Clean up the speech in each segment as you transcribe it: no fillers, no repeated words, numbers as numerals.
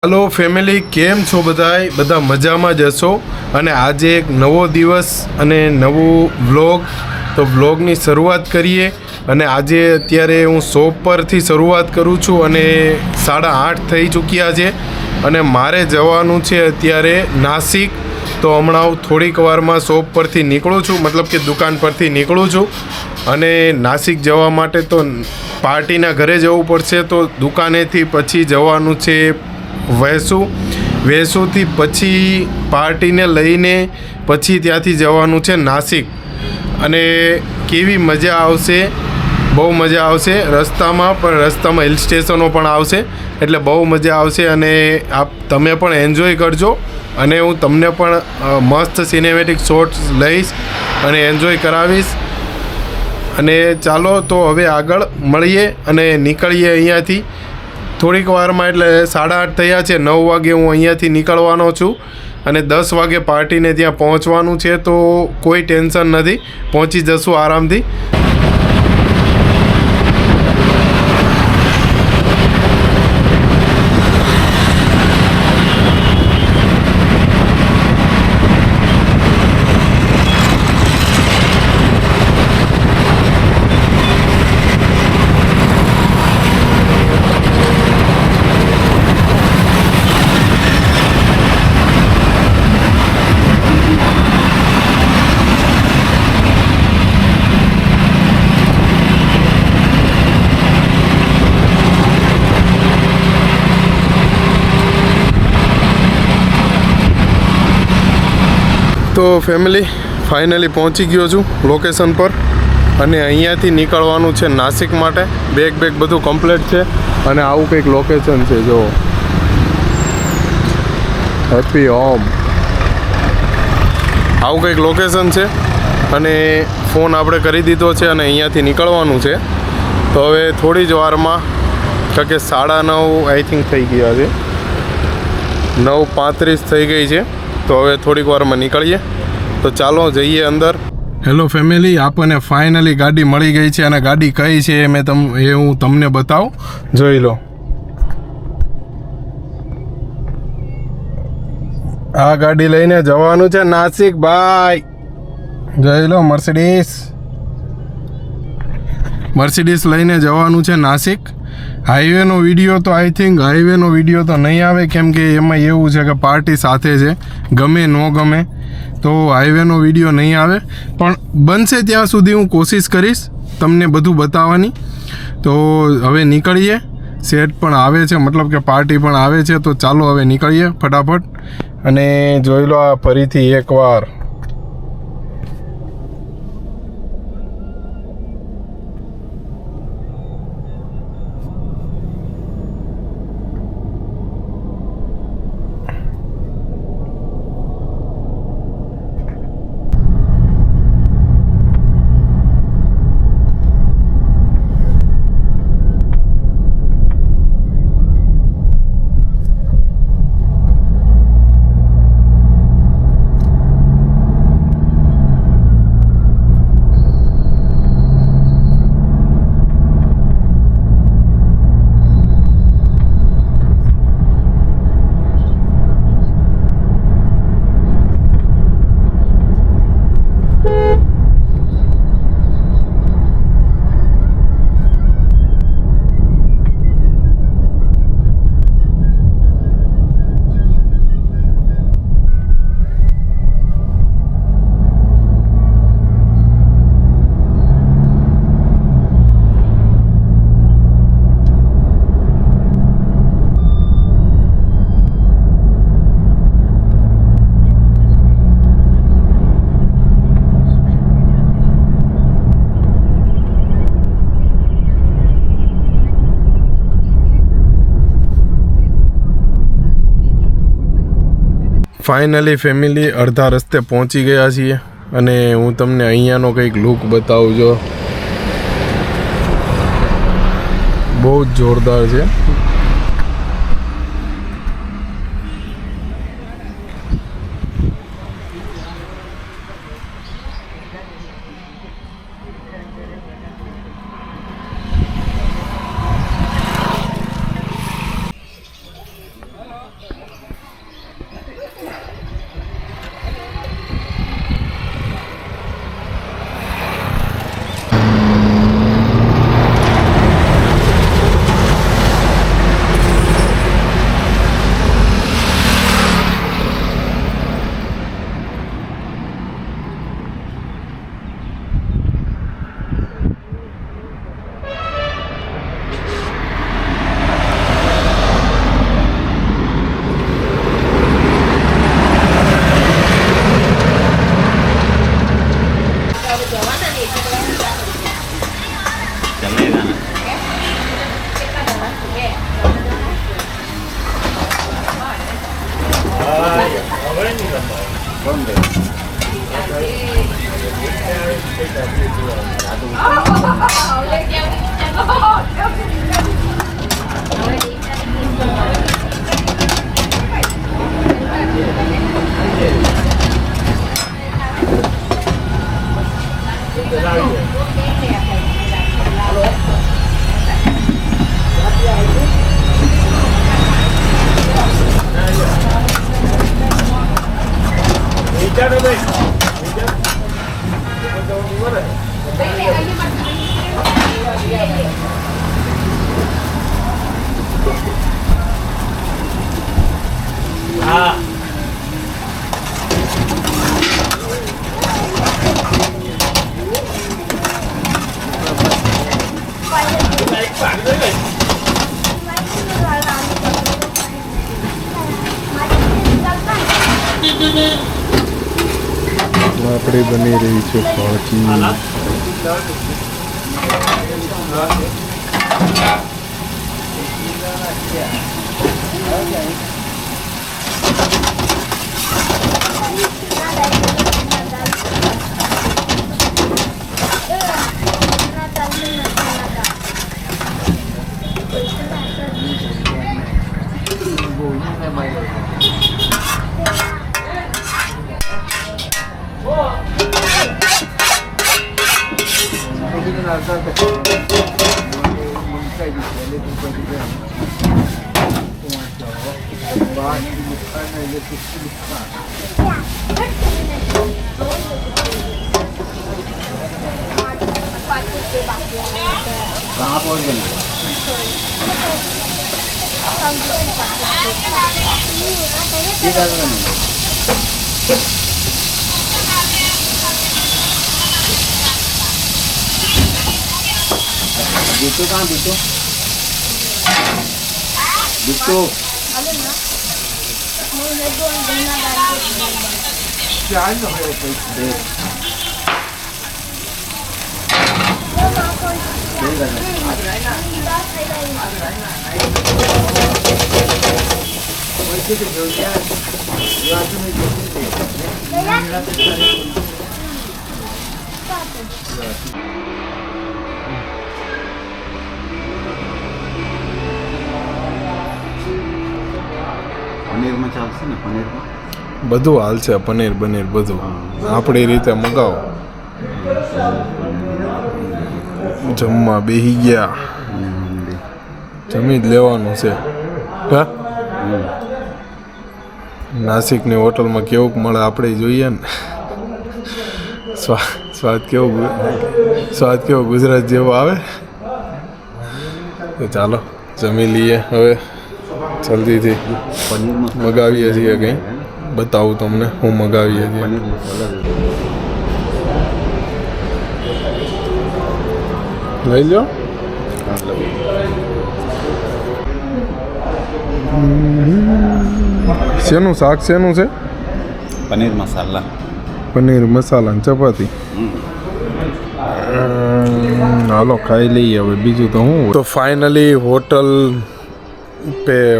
Hello family केम छो બધા મજામાં જ હશો અને આજે એક નવો દિવસ અને નવું વ્લોગ તો વ્લોગની શરૂઆત કરીએ અને આજે અત્યારે હું શોપ પરથી શરૂઆત કરું છું અને 8:30 થઈ ચૂક્યા છે અને મારે જવાનું છે અત્યારે નાસિક તો હમણાં હું થોડીક વારમાં શોપ પરથી નીકળું છું મતલબ કે દુકાન પરથી નીકળું છું અને નાસિક જવા માટે તો પાર્ટીના ઘરે જવું પડશે તો દુકાનેથી પછી જવાનું છે વેસુથી પછી પાર્ટીને લઈને પછી ત્યાંથી જવાનું છે નાસિક અને કેવી મજા આવશે બહુ મજા આવશે રસ્તામાં હિલ સ્ટેશનો પણ આવશે એટલે બહુ મજા આવશે અને તમે પણ એન્જોય કરજો અને હું તમને પણ મસ્ત સિનેમેટિક શોટ્સ લઈશ અને એન્જોય કરાવીશ અને ચાલો તો હવે આગળ મળીએ અને નીકળીએ અહીંયાથી થોડીક વારમાં એટલે 8:30 થયા છે 9 વાગે હું અહીંયાથી નીકળવાનો છું અને 10 વાગે પાર્ટીને ત્યાં પહોંચવાનું છે તો કોઈ ટેન્શન નથી પહોંચી જશું આરામથી તો ફેમિલી ફાઇનલી પહોંચી ગયો છું લોકેશન પર અને અહીંયાથી નીકળવાનું છે નાસિક માટે બેગ બધું કમ્પ્લીટ છે અને આવું કંઈક લોકેશન છે જો હેપી હોમ આવું કંઈક લોકેશન છે અને ફોન આપણે કરી દીધો છે અને અહીંયાથી નીકળવાનું છે તો હવે થોડી જ વારમાં કારણ કે 9:30 આઈ થિંક થઈ ગયા છે 9:35 થઈ ગઈ છે તો હવે થોડીક વારમાં નીકળીએ તો ચાલો જઈએ અંદર હેલો ફેમિલી આપણને ફાઇનલી ગાડી મળી ગઈ છે અને ગાડી કઈ છે હું તમને બતાવું જોઈ લો આ ગાડી લઈને જવાનું છે નાસિક ભાઈ જોઈ લો મર્સિડીઝ લઈને જવાનું છે નાસિક હાઈવેનો વિડીયો તો આઈ થિંક હાઈવેનો વિડીયો તો નહીં આવે કેમ કે એમાં એવું છે કે પાર્ટી સાથે છે ગમે ન ગમે તો હાઈવેનો વિડીયો નહીં આવે પણ બનશે ત્યાં સુધી હું કોશિશ કરીશ તમને બધું બતાવવાની તો હવે નીકળીએ સેટ પણ આવે છે મતલબ કે પાર્ટી પણ આવે છે તો ચાલો હવે નીકળીએ ફટાફટ અને જોઈ લો આ ફરીથી એકવાર ફાઇનલી ફેમિલી અડધા રસ્તે પહોંચી ગયા છીએ અને હું તમને અહીંયાનો કંઈક લુક બતાવું જો બહુ જ જોરદાર છે આપણે બની રહી છે ભાજી. Dito kan dito. Dito. પનીરમાં ચાલશે ને? પનીરમાં બધું હાલશે, પનીર બનીર બધું આપણી રીતે મગાવો. જમવા બેસી ગયા, જમી જ લેવાનું છે. હા, નાસિકની હોટલમાં કેવું મળે આપણે જોઈએ ને. સ્વાદ કેવો ગુજરાત જેવો આવે. તો ચાલો જમી લઈએ હવે, જલ્દીથી મગાવીએ છીએ. કંઈ બતાવું તમને હું મગાવીએ છીએ. લઈ લો. શેનું શાક શેનું છે? પનીર મસાલા. પનીર મસાલા ને ચપાતી. હાલો ખાઈ લઈએ હવે, બીજું તો હું. તો ફાઇનલી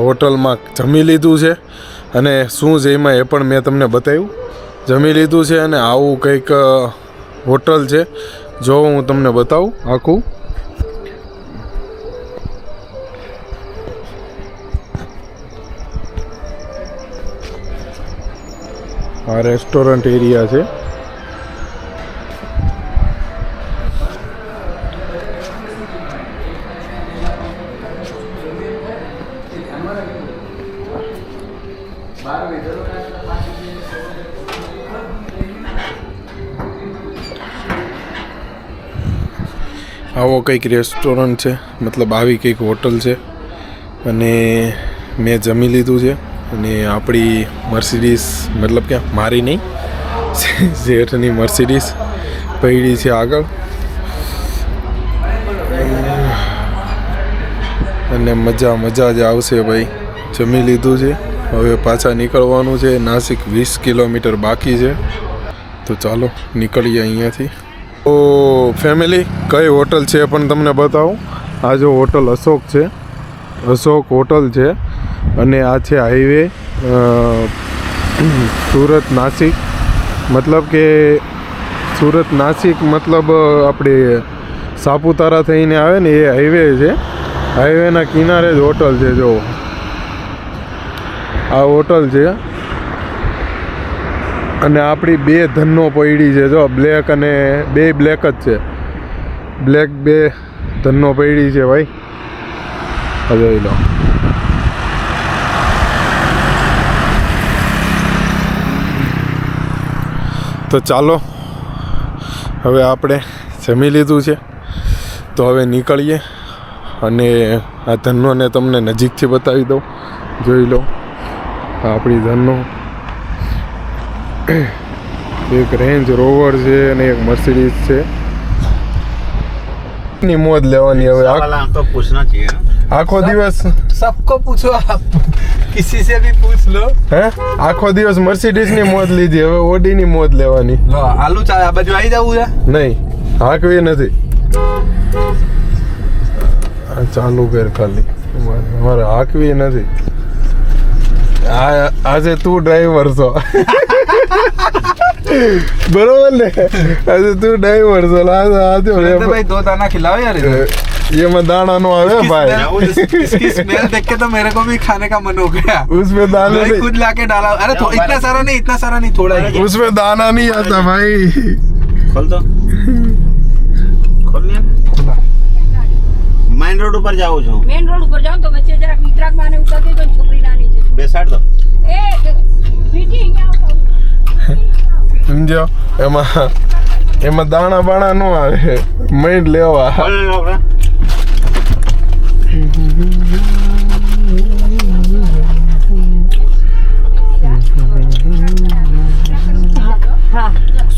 હોટલમાં જમી લીધું છે, અને શું છે એમાં એ પણ મેં તમને બતાવ્યું. જમી લીધું છે અને આવું કંઈક હોટલ છે, જો હું તમને બતાવું આખું. આ રેસ્ટોરન્ટ એરિયા છે. આવો કંઈક રેસ્ટોરન્ટ છે, મતલબ આવી કંઈક હોટલ છે. અને મેં જમી લીધું છે, અને આપણી મર્સિડીઝ, મતલબ કે મારી નહીં, જેઠની મર્સિડીઝ પડી છે આગળ. અને મજા જ આવશે ભાઈ. જમી લીધું છે, હવે પાછા નીકળવાનું છે. નાસિક 20 કિલોમીટર બાકી છે, તો ચાલો નીકળીએ અહીંયાથી. તો ફેમિલી કઈ હોટલ છે પણ તમને બતાવું. આ જો હોટલ અશોક છે, અશોક હોટલ છે, અને આ છે હાઈવે સુરત નાસિક. મતલબ કે સુરત નાસિક મતલબ આપણે સાપુતારા થઈને આવે ને એ હાઈવે છે. હાઈવેના કિનારે જ હોટલ છે. જો આ હોટલ છે અને આપણી 2 ધનો પડી છે. જો બ્લેક અને 2 બ્લેક જ છે. બ્લેક 2 ધનો પડી છે ભાઈ. આ જોઈ લો. તો ચાલો હવે આપણે જમી લીધું છે તો હવે નીકળીએ અને આ ધનોને તમને નજીકથી બતાવી દઉં. જોઈ લો આ આપણી ધનો. એક રેન્જ રોવર છે અને એક મર્સિડીઝ છે. ની મોજ લેવાની હવે. हमको पूछना चाहिए આખો દિવસ सबको पूछो आप, किसी से भी पूछ लो. હે આખો દિવસ મર્સિડીઝ ની મોજ લીધી, હવે ઓડી ની મોજ લેવાની. લો આલુ ચા આ બાજુ આવી જવું છે. નહીં હાંકવી નથી. આ ચાલુ કર ખાલી, અમારે હાંકવી નથી. આજે તું ડ્રાઈવર છો. બરોબર ને, આજે તું ડ્રાઈવર છો. भाई 2 दाना खिलाओ यार. એમાં દાણા નો આવે ભાઈ. इसकी स्मेल देख के तो मेरे को भी खाने का मन हो गया. उसमें दाना भाई खुद लाके डाला. अरे इतना सारा नहीं थोड़ा ही. उसमें दाना नहीं आता भाई. खोल दो, खोल लिया. मेन रोड ઉપર જાઉં છું. મેન રોડ ઉપર જાવ તો વચ્ચે જરાક વિતરાક માને ઉતારતી તો છોકરી નાની છે. બેસાડ દો. એ બીટી અહીંયા આવો. સમજો એમાં દાણા બાણા નો આવે. મૈંડ લેવા. खोल लो આપણા.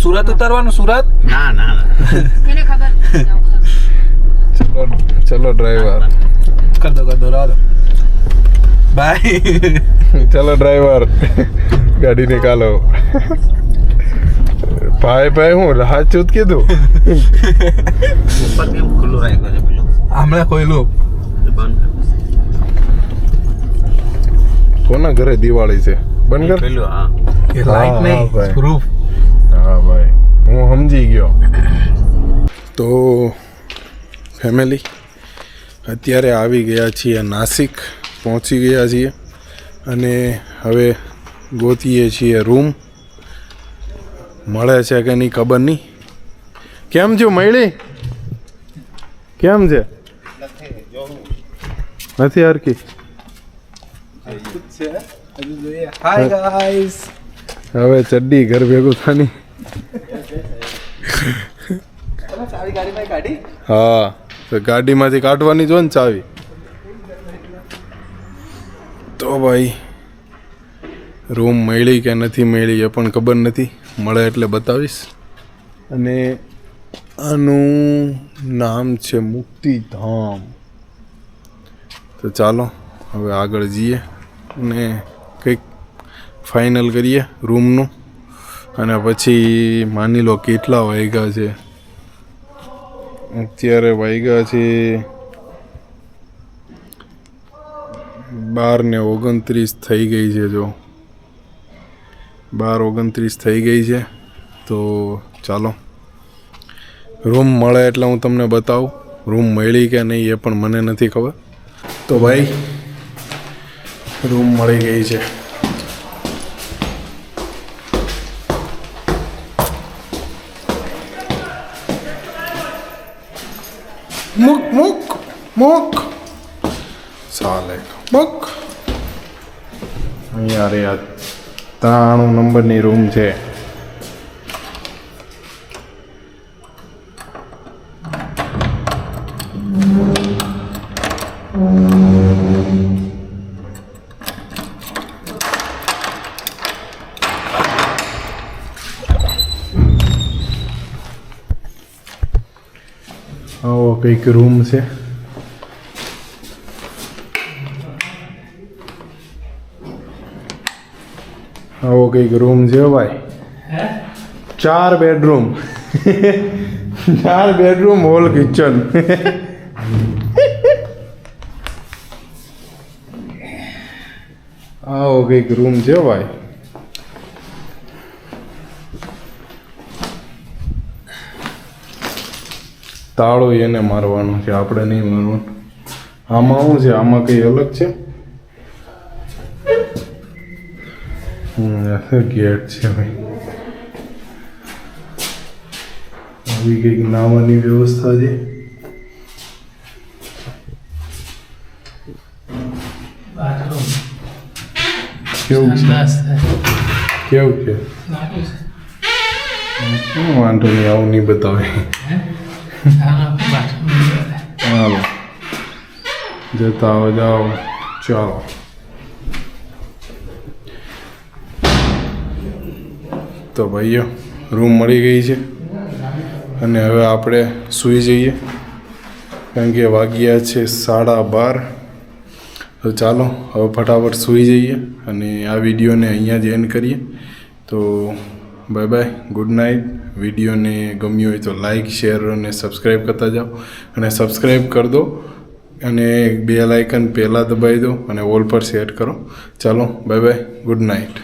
સુરત ઉતરવાનું. સુરત ના ના એને ખબર. ચલો ડ્રાઈવર. कर दो रहा दो बाय. ચલો ડ્રાઈવર ગાડી નિકાલો. ભાઈ હું હાચું જ કીધું. ઉપર કેમ ખુલ્લું રાખ્યું છે પેલું? હમણાં ખોયલું. બંધ કોના ઘરે દિવાળી છે? બંધ કર. પેલું હા. ये लाइट हाँ, नहीं भाई। प्रूफ. હા ભાઈ હું સમજી ગયો. તો ફેમિલી અત્યારે આવી ગયા છીએ નાસિક. પહોંચી ગયા છીએ અને હવે ગોતીએ છીએ રૂમ. મળે છે કે નહીં ખબર નહીં. કેમ છો મળી? કેમ છે? નથી હરકી. Hi guys. હવે ચડ્ડી ઘર ભેગું થાની. चाबी गाड़ी में गाड़ी. હા તો ગાડીમાંથી કાઢવાની જો ને ચાવી. તો ભાઈ રૂમ મળી કે નથી મળી એ પણ ખબર નથી. મળે એટલે બતાવીશ. અને આનું નામ છે મુક્તિધામ. તો ચાલો હવે આગળ જઈએ અને કંઈક ફાઇનલ કરીએ રૂમનું. અને પછી માની લો કેટલા વાગ્યા છે. અત્યારે વાગ્યા છે 12:29 થઈ ગઈ છે. જો 12:29 થઈ ગઈ છે. તો ચાલો રૂમ મળે એટલે હું તમને બતાવું. રૂમ મળી કે નહીં એ પણ મને નથી ખબર. તો ભાઈ રૂમ મળી ગઈ છે. મુક ચાલે મુક. અહીંયા રે 93 નંબરની રૂમ છે. આવો કંઈક રૂમ છે. આવો કંઈક રૂમ છે ભાઈ. 4 બેડરૂમ. 4 bedroom hall kitchen. આવો કંઈક રૂમ છે ભાઈ. તાળો એને મારવાનો છે, આપણે નહીં મારવાનું. આમાં શું છે? આમાં કંઈ અલગ છે? ગેટ છે ભાઈ. આવી કંઈક નાવાની વ્યવસ્થા છે. કેવું છે? કેવું છે? વાંધો નહીં, આવું નહીં બતાવે. હાલો જતા આવો, જાઓ, ચાલો. તો ભાઈઓ રૂમ મળી ગઈ છે અને હવે આપણે સૂઈ જઈએ, કારણ કે વાગ્યા છે 12:30. તો ચાલો હવે ફટાફટ સૂઈ જઈએ અને આ વિડીયોને અહીંયા જ એન્ડ કરીએ. તો બાય બાય, ગુડ નાઇટ. વિડીયોને ગમ્યો હોય તો લાઈક, શેર અને સબસ્ક્રાઈબ કરતા જાઓ, અને સબસ્ક્રાઈબ કરી દો અને બેલ આઇકન પહેલાં દબાવી દો અને ઓલ પર સેટ કરો. ચાલો બાય બાય, ગુડ નાઇટ.